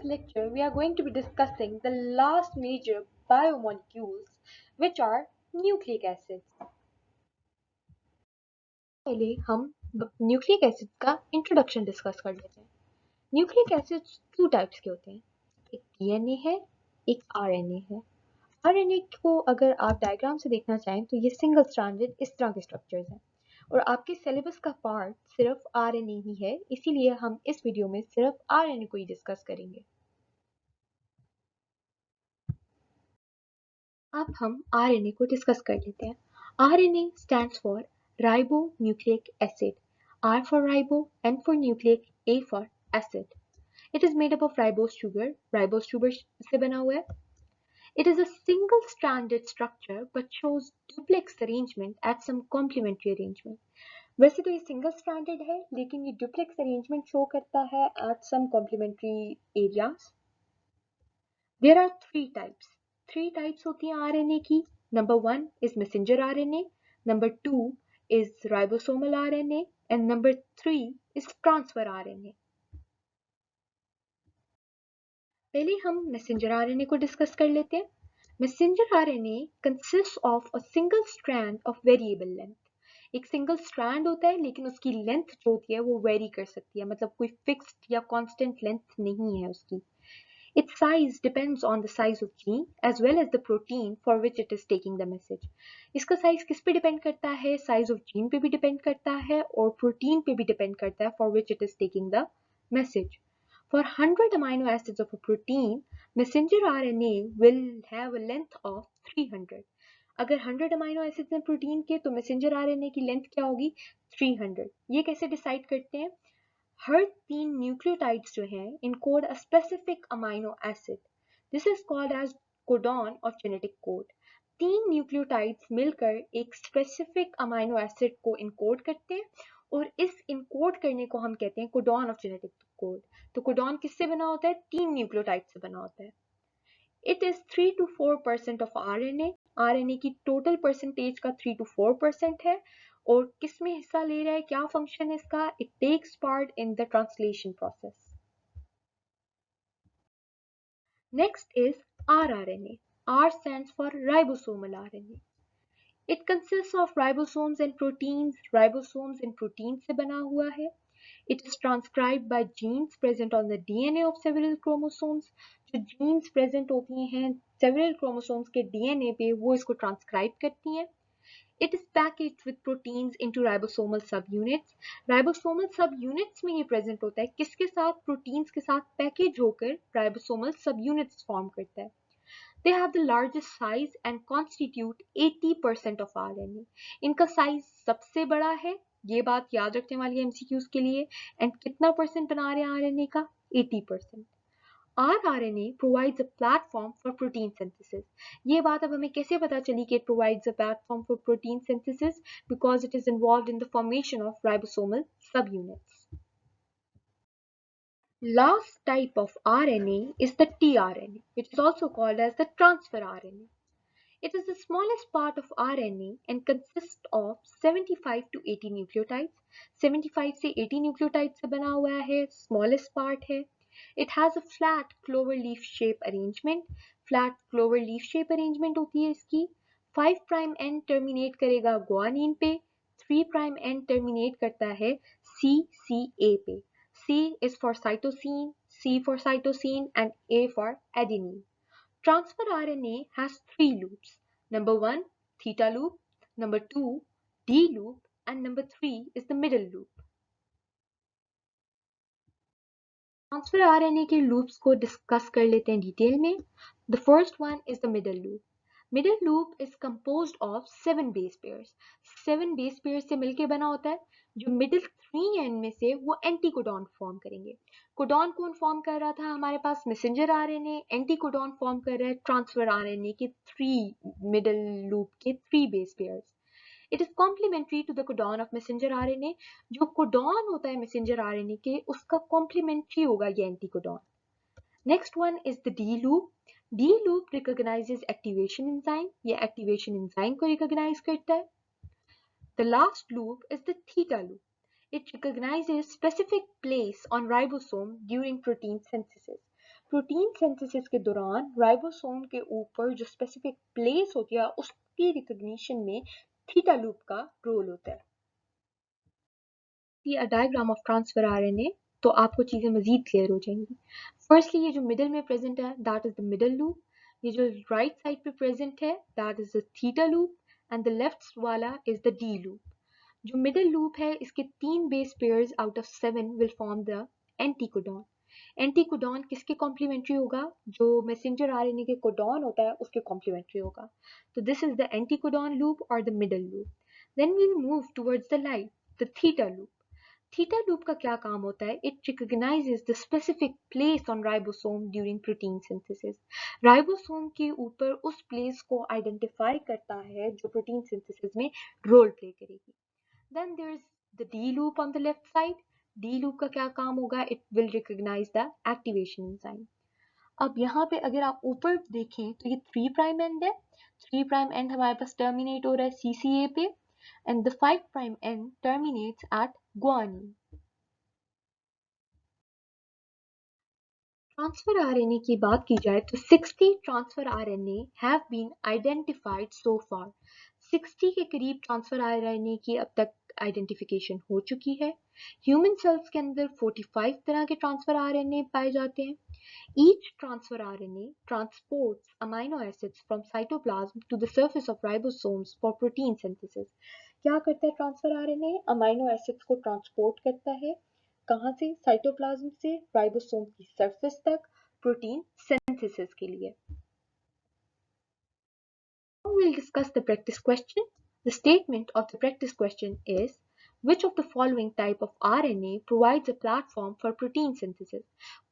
this lecture, we are going to be discussing the last major biomolecules, which are nucleic acids. पहले हम nucleic acids का introduction discuss कर लेते हैं। Nucleic acids two types के होते हैं, एक डीएनए है, एक आरएनए है। आरएनए को अगर आप डायग्राम से देखना चाहें तो ये सिंगल स्ट्रैंडेड इस तरह के स्ट्रक्चर्स हैं और आपके सिलेबस का पार्ट सिर्फ आरएनए ही है, इसीलिए हम इस वीडियो में सिर्फ आरएनए को ही डिस्कस करेंगे। अब हम आरएनए को डिस्कस कर लेते हैं। RNA stands for ribonucleic acid, R for ribo, N for nucleic, A for acid. It is made up of ribose sugar से बना हुआ है। It is a single stranded structure but shows duplex arrangement at some complementary arrangement. वैसे तो ये single stranded है लेकिन ये डुप्लेक्स अरेंजमेंट शो करता है at some complementary areas. There are three types होती हैं RNA की. Number 1 is messenger RNA, number 2 is ribosomal RNA and number 3 is transfer RNA. पहले हम messenger RNA को डिस्कस कर लेते हैं. Messenger RNA consists of a single strand of variable length. एक सिंगल स्ट्रैंड होता है लेकिन उसकी लेंथ जो होती है वो वेरी कर सकती है, मतलब कोई फिक्स्ड या कांस्टेंट लेंथ नहीं है उसकी. Its size depends on the size of gene as well as the protein for which it is taking the message. इसका साइज किस पे डिपेंड करता है? साइज ऑफ जीन पे भी डिपेंड करता है और प्रोटीन पे भी डिपेंड करता है for which it is taking the message. For 100 amino acids of a protein, messenger RNA will have a length of 300. अगर 100 अमाइनो एसिड्स हैं प्रोटीन के तो मैसेंजर आरएनए की लेंथ क्या होगी? 300. ये कैसे डिसाइड करते हैं? हर 3 न्यूक्लियोटाइड्स जो हैं encode a specific amino acid. This is called as codon of genetic code. 3 nucleotides मिलकर एक स्पेसिफिक अमाइनो एसिड को इनकोड करते हैं और इस इनकोड करने को हम कहते हैं कोडॉन ऑफ जेनेटिक कोड. तो कोडॉन किससे बना होता है? 3 न्यूक्लियोटाइड से बना होता है. It is 3 to 4% of RNA. RNA की टोटल परसेंटेज का 3 to 4% है और किस में हिस्सा ले रहा है, क्या फंक्शन है इसका? It takes part in the translation process. Next is rRNA. R stands for ribosomal RNA. It consists of ribosomes and proteins. Ribosomes and proteins से बना हुआ है. It is transcribed by genes present on the DNA of several chromosomes. जो genes present होती हैं several chromosomes के DNA पे वो इसको transcribe करती हैं. It is packaged with proteins into ribosomal subunits. Ribosomal subunits में ये present होता है किसके साथ? Proteins के साथ package होकर ribosomal subunits form करता है. They have the largest size and constitute 80% of RNA. इनका size सबसे बड़ा है, ये बात याद रखने वाली है MCQs के लिए. एंड कितना परसेंट बना रहे हैं RNA का? 80%. rRNA provides a platform for protein synthesis. ये बात अब हमें कैसे पता चली कि it provides a platform for protein synthesis? Because it is involved in the formation of ribosomal subunits. Last type of RNA is the tRNA, which is also called as the transfer RNA. It is the smallest part of RNA and consists of 75 to 80 nucleotides. 75 से 80 nucleotides से बना हुआ है, smallest part है. It has a flat clover leaf shape arrangement. Flat clover leaf shape arrangement होती है इसकी. 5' end terminate करेगा guanine पे, 3' end terminate करता है CCA पे. C is for cytosine, C for cytosine and A for adenine. Transfer RNA has 3 loops. Number 1, theta loop. Number 2, D loop. And number 3 is the middle loop. Transfer RNA के loops को discuss कर लेते हैं detail में. The first one is the middle loop. Middle loop is composed of 7 base pairs. 7 base pairs से मिलकर बना होता है. जो मिडिल 3 एंड में से वो एंटीकोडॉन फॉर्म करेंगे. कोडॉन कौन फॉर्म कर रहा था हमारे पास? Messenger RNA. एंटीकोडॉन फॉर्म कर रहा है ट्रांसफर आरएनए के 3 मिडल लूप के 3 base pairs. It is complementary to the codon of messenger RNA. जो codon होता है messenger RNA के उसका complementary होगा ये anticodon. Next one is the D loop. D loop recognizes activation enzyme. ये activation enzyme को recognize करता है. The last loop is the theta loop. It recognizes specific place on ribosome during protein synthesis. Protein synthesis के दौरान ribosome के ऊपर जो specific place होती है उसकी रिकॉग्निशन में थीटा लूप का रोल होता है। ये डायग्राम ऑफ ट्रांसफर आरएनए तो आपको चीजें मजीद क्लियर हो जाएंगी। फर्स्टली ये जो मिडिल में प्रेजेंट है that is the middle loop, ये जो राइट साइड पे प्रेजेंट है that is the theta loop and the left वाला इज द डी लूप। जो मिडिल लूप है इसके 3 base pairs out of 7 will form the anticodon. Anticodon किसके complementary होगा? जो मैसेंजर आरएनए के कोडॉन होता है उसके कॉम्प्लीमेंट्री होगा। तो this is the anticodon loop और the middle loop. Then we move towards the light, the theta loop. Theta loop का क्या काम होता है? It recognises the specific place on ribosome during protein synthesis. Ribosome के ऊपर उस प्लेस को आइडेंटिफाई करता है जो प्रोटीन सिंथेसिस में रोल प्ले करेगी। Then there's the D loop on the left side. D loop का क्या काम होगा? It will recognize the activation enzyme. अब यहाँ पे अगर आप ऊपर देखें तो ये 3 प्राइम एंड है। 3 प्राइम एंड हमारे पास टर्मिनेट हो रहा है CCA पे end the 5 prime end terminates at guanine. Transfer RNA की बात की जाए तो 60 transfer RNA have been identified so far. 60 के करीब ट्रांसफर आरएनए की अब तक आइडेंटिफिकेशन हो चुकी है। ह्यूमन सेल्स के अंदर 45 तरह के ट्रांसफर आरएनए पाए जाते हैं। Each transfer RNA transports amino acids from cytoplasm to the surface of ribosomes for protein synthesis. क्या करता है ट्रांसफर आरएनए? अमाइनो एसिड्स को ट्रांसपोर्ट करता है कहाँ से? साइटोप्लाज्म से राइबोसोम की सरफेस तक प्रोटीन सिंथेसिस के लिए। Now we'll discuss the practice question. The statement of the practice question is, which of the following type of RNA provides a platform for protein synthesis?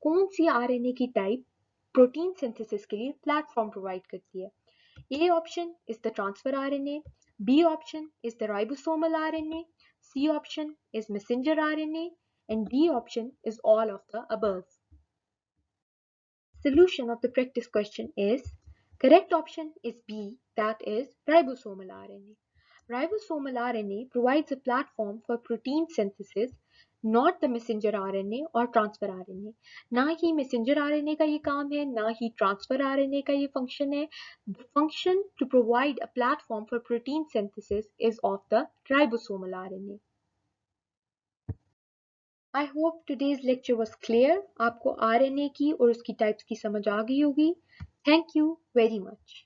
कौन सी RNA की type protein synthesis के लिए platform provide करती है? A option is the transfer RNA, B option is the ribosomal RNA, C option is messenger RNA, and D option is all of the above. Solution of the practice question is, correct option is B, that is ribosomal RNA. Ribosomal RNA provides a platform for protein synthesis, not the messenger RNA or transfer RNA. ना ही messenger RNA का ये काम है, ना ही transfer RNA का ये function है. The function to provide a platform for protein synthesis is of the ribosomal RNA. I hope today's lecture was clear. आपको RNA की और उसकी types की समझ आ गई होगी. Thank you very much.